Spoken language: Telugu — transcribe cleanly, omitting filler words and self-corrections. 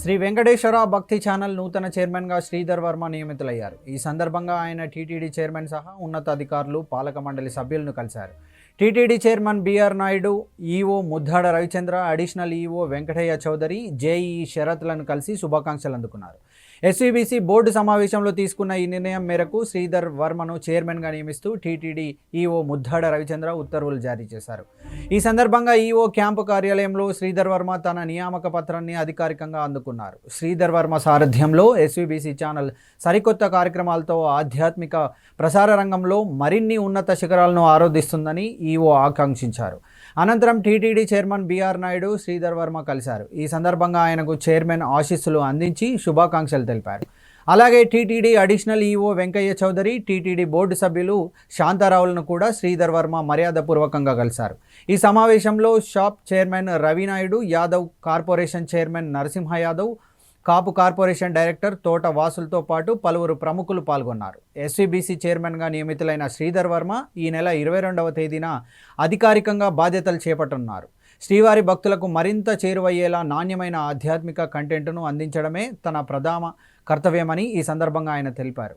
శ్రీ వెంకటేశ్వర భక్తి ఛానల్ నూతన చైర్మన్గా శ్రీధర్ వర్మ నియమితులయ్యారు. ఈ సందర్భంగా ఆయన టీటీడీ చైర్మన్ సహా ఉన్నతాధికారులు, పాలక మండలి సభ్యులను కలిశారు. TTD chairman BR Naidu, EO Muddada Ravichandra, additional EO Venkataiah Chowdary, JEO షరత్లను కలిసి శుభాకాంక్షలు అందుకున్నారు. ఎస్వీబీసీ బోర్డు సమావేశంలో తీసుకున్న ఈ నిర్ణయం మేరకు శ్రీధర్ వర్మను చైర్మన్గా నియమిస్తూ టీటీడీ ఈఓ ముద్దాడ రవిచంద్ర ఉత్తర్వులు జారీ చేశారు. ఈ సందర్భంగా ఈఓ క్యాంపు కార్యాలయంలో శ్రీధర్ వర్మ తన నియామక పత్రాన్ని అధికారికంగా అందుకున్నారు. శ్రీధర్ వర్మ సారథ్యంలో ఎస్వీబీసీ ఛానల్ సరికొత్త కార్యక్రమాలతో ఆధ్యాత్మిక ప్రసార రంగంలో మరిన్ని ఉన్నత శిఖరాలను ఆరోధిస్తుందని ఈఓ ఆకాంక్షించారు. అనంతరం టీటీడీ చైర్మన్ బిఆర్ నాయుడు, శ్రీధర్ వర్మ కలిశారు. ఈ సందర్భంగా ఆయనకు చైర్మన్ ఆశీస్సులు అందించి శుభాకాంక్షలు తెలిపారు. అలాగే TTD additional EO Venkaiah Chowdary, TTD board సభ్యులు శాంతారావులను కూడా శ్రీధర్ వర్మ మర్యాదపూర్వకంగా కలిశారు. ఈ సమావేశంలో షాప్ chairman Ravi Naidu Yadav, corporation chairman Narasimha Yadav, Kapu corporation director Thota వాసులతో పాటు పలువురు ప్రముఖులు పాల్గొన్నారు. ఎస్వీబీసీ చైర్మన్గా నియమితులైన శ్రీధర్ వర్మ ఈ నెల 22వ తేదీన అధికారికంగా బాధ్యతలు చేపట్టనున్నారు. శ్రీవారి భక్తులకు మరింత చేరువయ్యేలా నాణ్యమైన ఆధ్యాత్మిక కంటెంట్ను అందించడమే తన ప్రధాన కర్తవ్యమని ఈ సందర్భంగా ఆయన తెలిపారు.